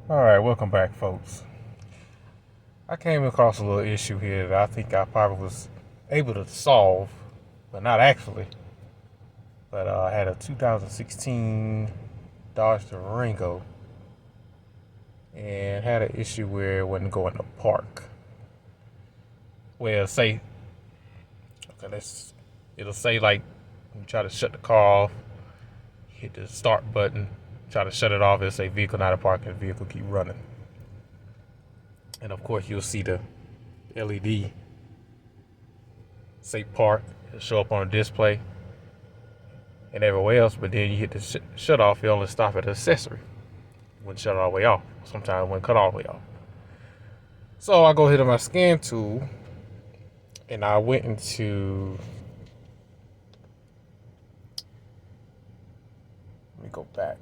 Alright, welcome back, folks. I came across a little issue here that I think I probably was able to solve, but not actually. But I had a 2016 Dodge Durango and had an issue where it wasn't going to park. Well, it'll say like, you try to shut the car off, hit the start button, try to shut it off, it'll say vehicle not in park, and the vehicle keep running. And of course, you'll see the LED say park, it'll show up on the display and everywhere else, but then you hit the shut off, it only stop at the accessory. It wouldn't shut it all the way off. Sometimes it wouldn't cut all the way off. So I go hit my scan tool and I went into, let me go back.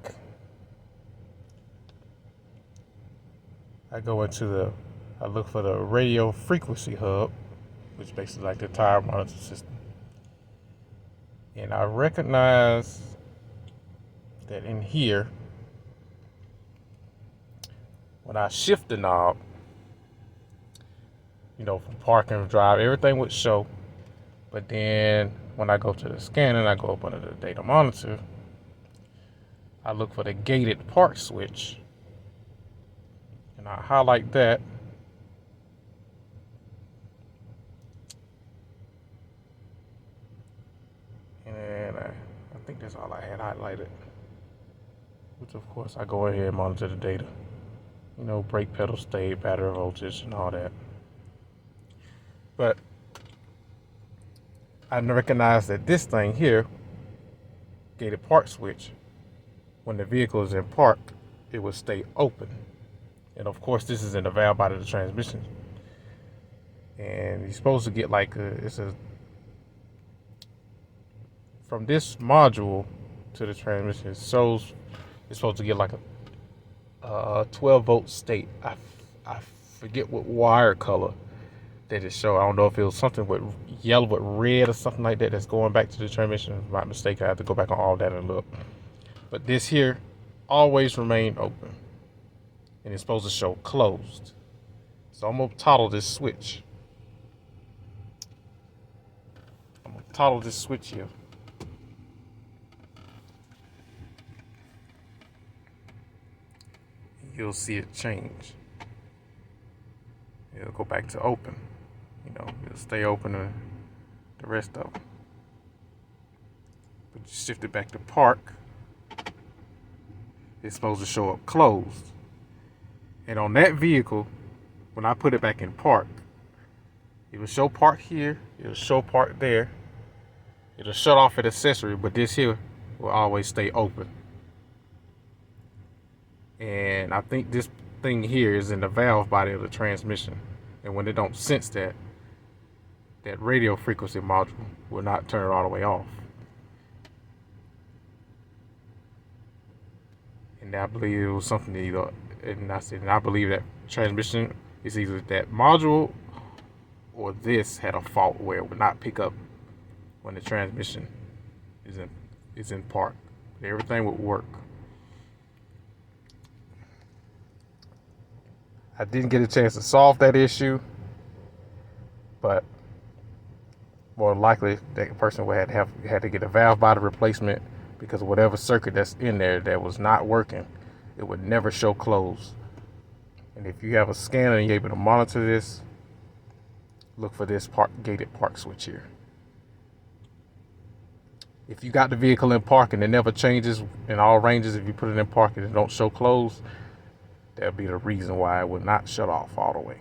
I look for the radio frequency hub, which is basically like the tire monitor system. And I recognize that in here, when I shift the knob, from parking and drive, everything would show. But then when I go to the scanner and I go up under the data monitor, I look for the gated park switch. And I highlight that. And I think that's all I had highlighted. Which of course I go ahead and monitor the data. Brake pedal state, battery voltage, and all that. But I recognize that this thing here, gated park switch, when the vehicle is in park, it will stay open. And of course, this is in the valve body of the transmission. And you're supposed to get from this module to the transmission, it's supposed to get like a 12-volt state. I forget what wire color that it showed. I don't know if it was something with yellow with red or something like that that's going back to the transmission. If I'm not mistaken, I have to go back on all that and look. But this here always remained open. And it's supposed to show closed. So I'm going to toggle this switch. Here. You'll see it change. It'll go back to open. It'll stay open the rest of them. But you shift it back to park, it's supposed to show up closed. And on that vehicle, when I put it back in park, it will show park here, it'll show park there, it'll shut off at accessory, but this here will always stay open. And I think this thing here is in the valve body of the transmission. And when it don't sense that radio frequency module will not turn it all the way off. And I believe it was something I believe that transmission is either that module or this had a fault where it would not pick up when the transmission is in park. Everything would work. I didn't get a chance to solve that issue, but more likely that person would had to get a valve body replacement because whatever circuit that's in there that was not working, it would never show closed. And if you have a scanner and you're able to monitor this, look for this gated park switch here. If you got the vehicle in park and it never changes in all ranges, if you put it in park and it don't show closed, that'll be the reason why it would not shut off all the way.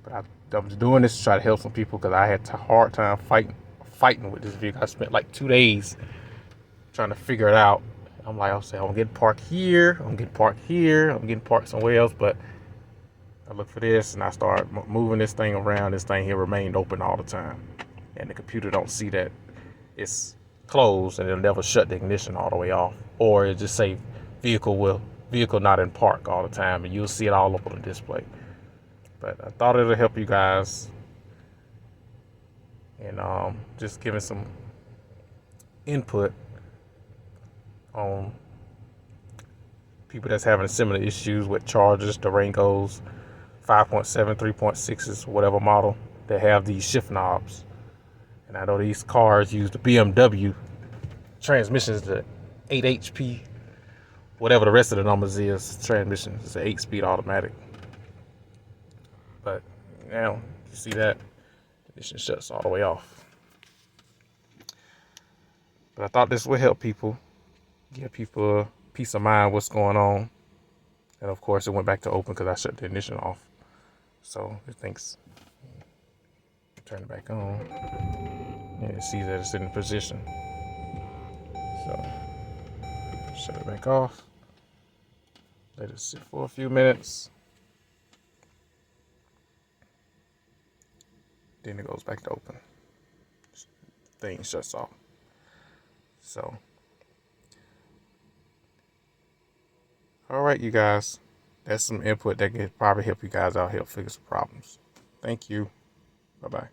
But I'm doing this to try to help some people because I had a hard time fighting with this vehicle. I spent like 2 days trying to figure it out. I'm getting parked here, I'm getting parked here, I'm getting parked somewhere else. But I look for this and I start moving this thing around. This thing here remained open all the time. And the computer don't see that it's closed and it'll never shut the ignition all the way off. Or it'll just say vehicle not in park all the time, and you'll see it all up on the display. But I thought it'll help you guys, and just giving some input on people that's having similar issues with Chargers, Durangos, 5.7, 3.6s, whatever model, that have these shift knobs. And I know these cars use the BMW transmissions, the 8 HP, whatever the rest of the numbers is, transmission. It's an 8-speed automatic. But now, you see that? The ignition shuts all the way off. But I thought this would help people, give people a peace of mind what's going on. And of course, it went back to open because I shut the ignition off. So it thinks, turn it back on, and it sees that it's in position. So shut it back off. Let it sit for a few minutes. Then it goes back to open. Thing shuts off. So, all right, you guys. That's some input that could probably help you guys out, help figure some problems. Thank you. Bye-bye.